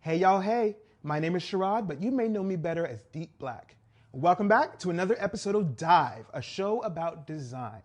Hey y'all, hey, my name is Sherrod, but you may know me better as Deep Black. Welcome back to another episode of Dive, a show about design.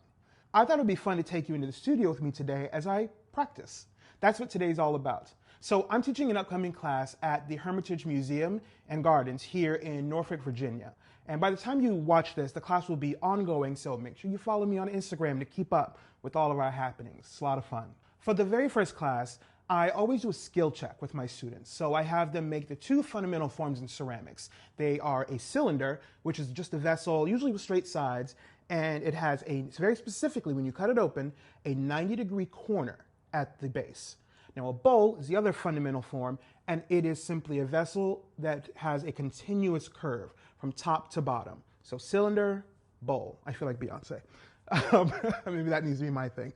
I thought it would be fun to take you into the studio with me today as I practice. That's what today's all about. So I'm teaching an upcoming class at the Hermitage Museum and Gardens here in Norfolk, Virginia. And by the time you watch this, the class will be ongoing, so make sure you follow me on Instagram to keep up with all of our happenings. It's a lot of fun. For the very first class, I always do a skill check with my students. So I have them make the two fundamental forms in ceramics. They are a cylinder, which is just a vessel, usually with straight sides, and it has very specifically, when you cut it open, a 90-degree corner at the base. Now a bowl is the other fundamental form, and it is simply a vessel that has a continuous curve from top to bottom. So cylinder, bowl. I feel like Beyonce. Maybe that needs to be my thing.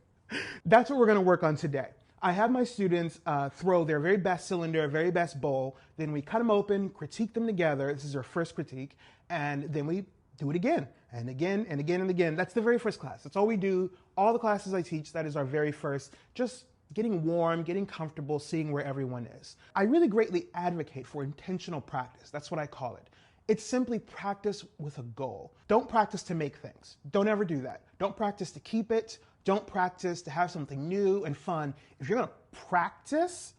That's what we're going to work on today. I have my students throw their very best cylinder, very best bowl, then we cut them open, critique them together. This is our first critique, and then we do it again, and again, and again, and again. That's the very first class. That's all we do. All the classes I teach, that is our very first, just getting warm, getting comfortable, seeing where everyone is. I really greatly advocate for intentional practice. That's what I call it. It's simply practice with a goal. Don't practice to make things. Don't ever do that. Don't practice to keep it. Don't practice to have something new and fun. If you're going to practice,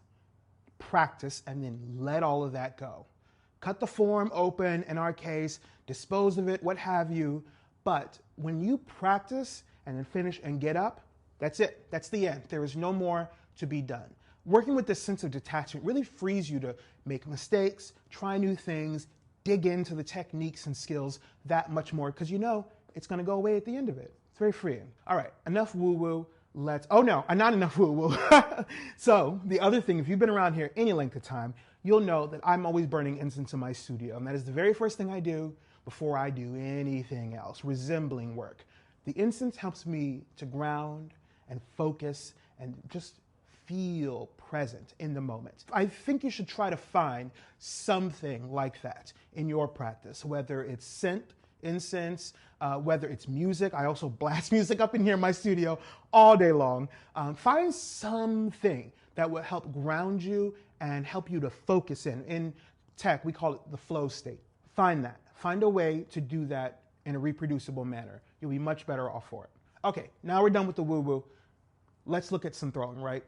and then let all of that go. Cut the form open, in our case, dispose of it, what have you. But when you practice and then finish and get up, that's it. That's the end. There is no more to be done. Working with this sense of detachment really frees you to make mistakes, try new things, dig into the techniques and skills that much more, because you know it's going to go away at the end of it. It's very freeing. All right, enough woo-woo. Oh no, not enough woo-woo. So the other thing, if you've been around here any length of time, you'll know that I'm always burning incense in my studio. And that is the very first thing I do before I do anything else, resembling work. The incense helps me to ground and focus and just feel present in the moment. I think you should try to find something like that in your practice, whether it's scent, incense, whether it's music. I also blast music up in here in my studio all day long. Find something that will help ground you and help you to focus in. In tech, we call it the flow state. Find that. Find a way to do that in a reproducible manner. You'll be much better off for it. Okay, now we're done with the woo-woo. Let's look at some throwing, right?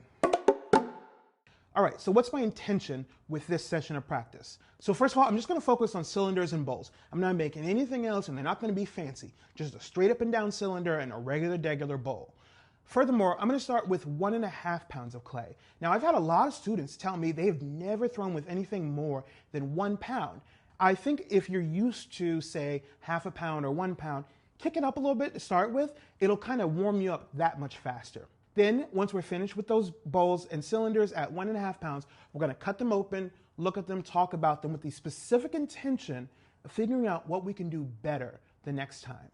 All right, so what's my intention with this session of practice? So first of all, I'm just gonna focus on cylinders and bowls. I'm not making anything else, and they're not gonna be fancy. Just a straight up and down cylinder and a regular bowl. Furthermore, I'm gonna start with 1.5 pounds of clay. Now, I've had a lot of students tell me they've never thrown with anything more than 1 pound. I think if you're used to, say, 1/2 pound or 1 pound, kick it up a little bit to start with. It'll kind of warm you up that much faster. Then, once we're finished with those bowls and cylinders at 1.5 pounds, we're gonna cut them open, look at them, talk about them with the specific intention of figuring out what we can do better the next time.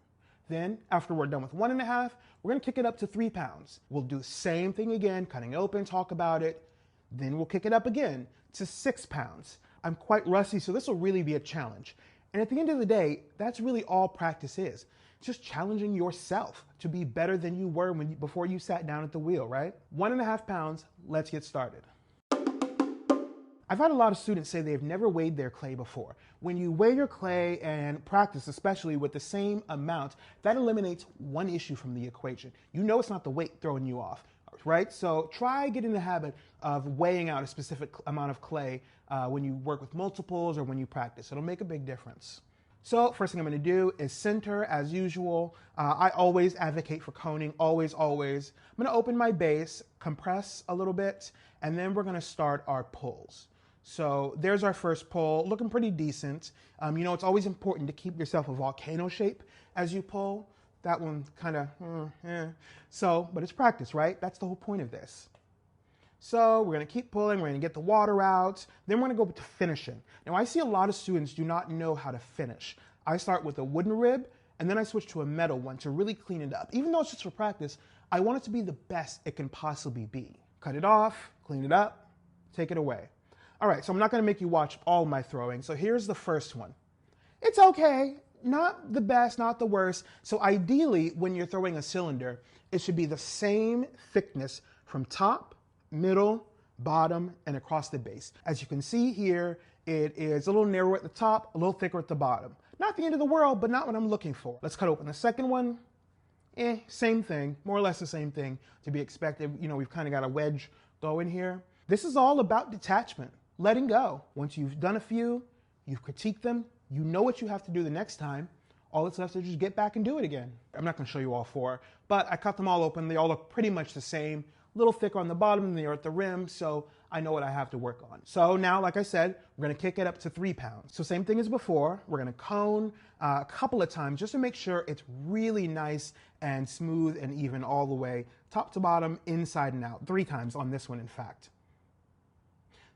Then, after we're done with 1.5, we're gonna kick it up to 3 pounds. We'll do the same thing again, cutting open, talk about it. Then we'll kick it up again to 6 pounds. I'm quite rusty, so this will really be a challenge. And at the end of the day, that's really all practice is. Just challenging yourself to be better than you were before you sat down at the wheel, right? 1.5 pounds, let's get started. I've had a lot of students say they've never weighed their clay before. When you weigh your clay and practice, especially with the same amount, that eliminates one issue from the equation. You know it's not the weight throwing you off, right? So try getting the habit of weighing out a specific amount of clay when you work with multiples or when you practice. It'll make a big difference. So first thing I'm going to do is center as usual. I always advocate for coning, always. I'm going to open my base, compress a little bit, and then we're going to start our pulls. So there's our first pull, looking pretty decent. You know, it's always important to keep yourself a volcano shape as you pull. That one kind of, but it's practice, right? That's the whole point of this. So we're going to keep pulling, we're going to get the water out, then we're going to go to finishing. Now I see a lot of students do not know how to finish. I start with a wooden rib, and then I switch to a metal one to really clean it up. Even though it's just for practice, I want it to be the best it can possibly be. Cut it off, clean it up, take it away. All right, so I'm not going to make you watch all my throwing, so here's the first one. It's okay, not the best, not the worst. So ideally, when you're throwing a cylinder, it should be the same thickness from top, middle, bottom, and across the base. As you can see here, it is a little narrower at the top, a little thicker at the bottom. Not the end of the world, but not what I'm looking for. Let's cut open the second one. Same thing, more or less the same thing to be expected. You know, we've kind of got a wedge going here. This is all about detachment, letting go. Once you've done a few, you've critiqued them, you know what you have to do the next time. All that's left is just get back and do it again. I'm not gonna show you all four, but I cut them all open. They all look pretty much the same. A little thicker on the bottom than they are at the rim, so I know what I have to work on. So now, like I said, we're gonna kick it up to 3 pounds. So same thing as before, we're gonna cone a couple of times just to make sure it's really nice and smooth and even all the way, top to bottom, inside and out. 3 times on this one, in fact.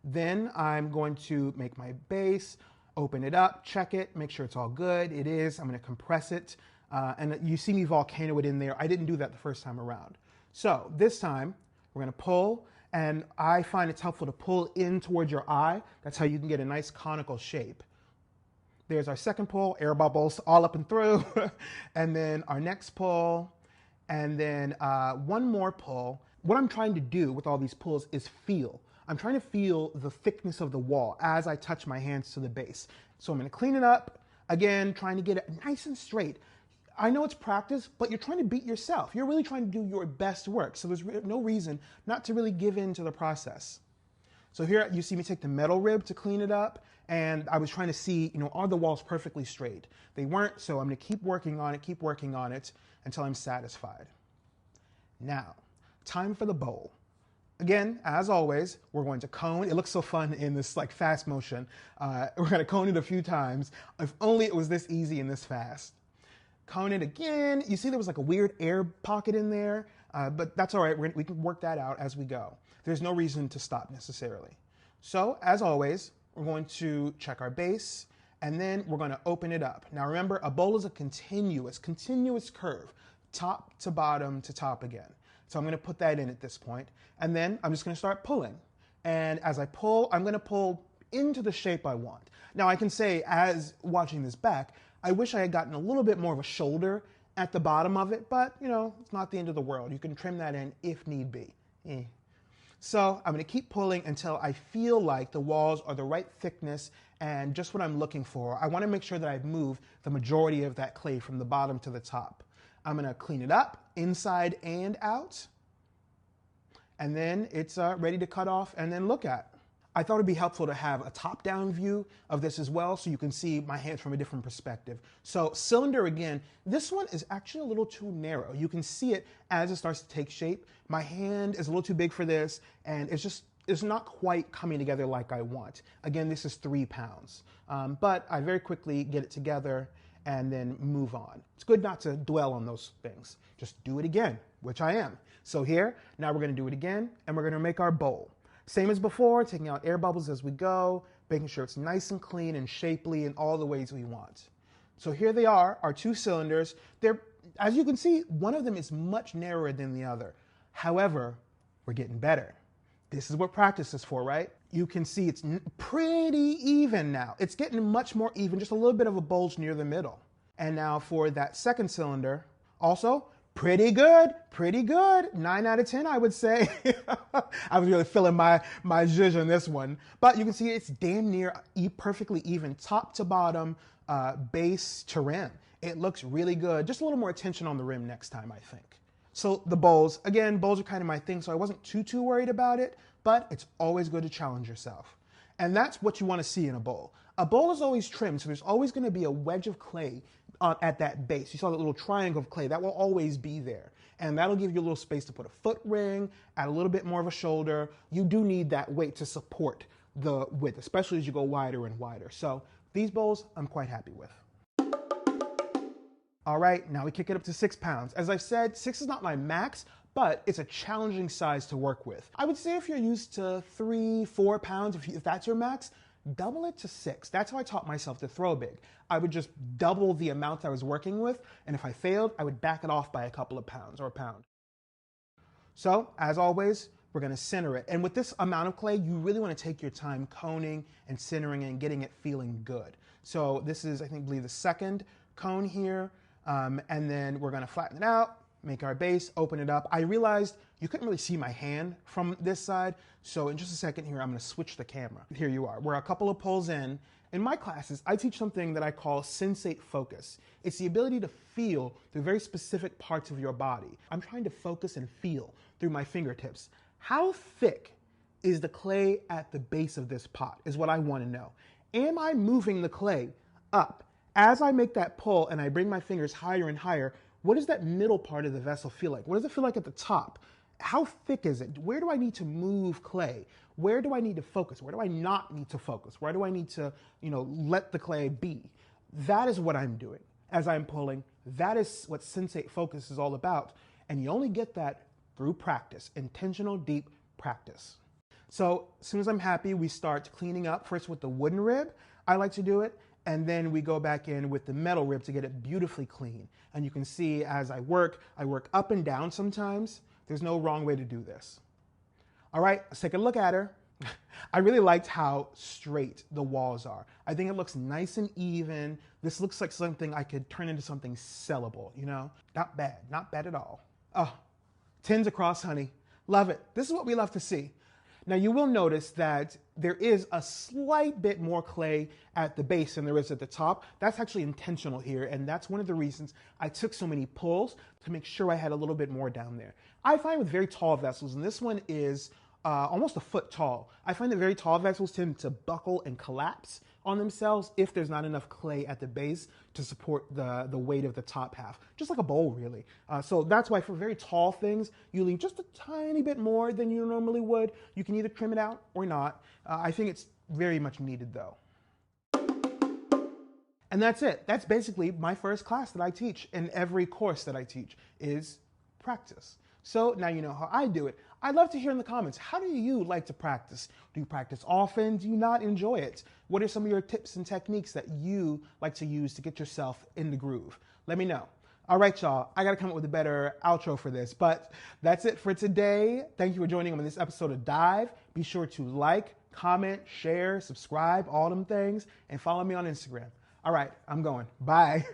Then I'm going to make my base, open it up, check it, make sure it's all good. It is. I'm going to compress it. And you see me volcano it in there. I didn't do that the first time around. So this time, we're going to pull, and I find it's helpful to pull in towards your eye. That's how you can get a nice conical shape. There's our second pull, air bubbles all up and through. And then our next pull, and then one more pull. What I'm trying to do with all these pulls is feel. I'm trying to feel the thickness of the wall as I touch my hands to the base. So I'm going to clean it up, again, trying to get it nice and straight. I know it's practice, but you're trying to beat yourself. You're really trying to do your best work. So there's no reason not to really give in to the process. So here you see me take the metal rib to clean it up, and I was trying to see, you know, are the walls perfectly straight? They weren't, so I'm going to keep working on it until I'm satisfied. Now, time for the bowl. Again, as always, we're going to cone. It looks so fun in this like fast motion. We're going to cone it a few times. If only it was this easy and this fast. Cone it again. You see there was like a weird air pocket in there, but that's all right. We can work that out as we go. There's no reason to stop necessarily. So as always, we're going to check our base, and then we're going to open it up. Now remember, a bowl is a continuous curve, top to bottom to top again. So I'm going to put that in at this point, and then I'm just going to start pulling. And as I pull, I'm going to pull into the shape I want. Now I can say, as watching this back, I wish I had gotten a little bit more of a shoulder at the bottom of it, but you know, it's not the end of the world. You can trim that in if need be. So I'm going to keep pulling until I feel like the walls are the right thickness and just what I'm looking for. I want to make sure that I've moved the majority of that clay from the bottom to the top. I'm going to clean it up inside and out, and then it's ready to cut off and then look at. I thought it'd be helpful to have a top-down view of this as well, so you can see my hands from a different perspective. So cylinder again, this one is actually a little too narrow. You can see it as it starts to take shape. My hand is a little too big for this, and it's not quite coming together like I want. Again, this is 3 pounds, but I very quickly get it together and then move on. It's good not to dwell on those things. Just do it again, which I am. So here, now we're gonna do it again, and we're gonna make our bowl. Same as before, taking out air bubbles as we go, making sure it's nice and clean and shapely in all the ways we want. So here they are, our 2 cylinders. They're, as you can see, one of them is much narrower than the other. However, we're getting better. This is what practice is for, right? You can see it's pretty even now. It's getting much more even, just a little bit of a bulge near the middle. And now for that second cylinder, also pretty good, pretty good. 9 out of 10, I would say. I was really feeling my zhuzh on this one. But you can see it's damn near perfectly even, top to bottom, base to rim. It looks really good. Just a little more attention on the rim next time, I think. So the bowls, again, bowls are kind of my thing, so I wasn't too worried about it, but it's always good to challenge yourself. And that's what you want to see in a bowl. A bowl is always trimmed, so there's always going to be a wedge of clay at that base. You saw that little triangle of clay, that will always be there. And that'll give you a little space to put a foot ring, add a little bit more of a shoulder. You do need that weight to support the width, especially as you go wider and wider. So these bowls, I'm quite happy with. All right, now we kick it up to 6 pounds. As I've said, 6 is not my max, but it's a challenging size to work with. I would say if you're used to 3, 4 pounds, if that's your max, double it to 6. That's how I taught myself to throw big. I would just double the amount I was working with, and if I failed, I would back it off by a couple of pounds or a pound. So, as always, we're gonna center it. And with this amount of clay, you really wanna take your time coning and centering and getting it feeling good. So this is, I believe the second cone here. And then we're gonna flatten it out, make our base, open it up. I realized you couldn't really see my hand from this side, so in just a second here, I'm gonna switch the camera. Here you are. We're a couple of pulls in. In my classes, I teach something that I call sensate focus. It's the ability to feel through very specific parts of your body. I'm trying to focus and feel through my fingertips. How thick is the clay at the base of this pot is what I want to know. Am I moving the clay up? As I make that pull and I bring my fingers higher and higher, what does that middle part of the vessel feel like? What does it feel like at the top? How thick is it? Where do I need to move clay? Where do I need to focus? Where do I not need to focus? Where do I need to, let the clay be? That is what I'm doing as I'm pulling. That is what sensate focus is all about. And you only get that through practice, intentional, deep practice. So as soon as I'm happy, we start cleaning up first with the wooden rib. I like to do it. And then we go back in with the metal rib to get it beautifully clean. And you can see as I work up and down sometimes. There's no wrong way to do this. All right, let's take a look at her. I really liked how straight the walls are. I think it looks nice and even. This looks like something I could turn into something sellable, Not bad at all. Oh, 10s across, honey. Love it. This is what we love to see. Now you will notice that there is a slight bit more clay at the base than there is at the top. That's actually intentional here, and that's one of the reasons I took so many pulls to make sure I had a little bit more down there. I find with very tall vessels, and this one is almost a foot tall, I find that very tall vessels tend to buckle and collapse on themselves if there's not enough clay at the base to support the weight of the top half, just like a bowl really. So that's why for very tall things, you leave just a tiny bit more than you normally would. You can either trim it out or not. I think it's very much needed though. And that's it. That's basically my first class that I teach, and every course that I teach is practice. So now you know how I do it. I'd love to hear in the comments, how do you like to practice? Do you practice often? Do you not enjoy it? What are some of your tips and techniques that you like to use to get yourself in the groove? Let me know. All right, y'all, I gotta come up with a better outro for this, but that's it for today. Thank you for joining me on this episode of Dive. Be sure to like, comment, share, subscribe, all them things, and follow me on Instagram. All right, I'm going. Bye.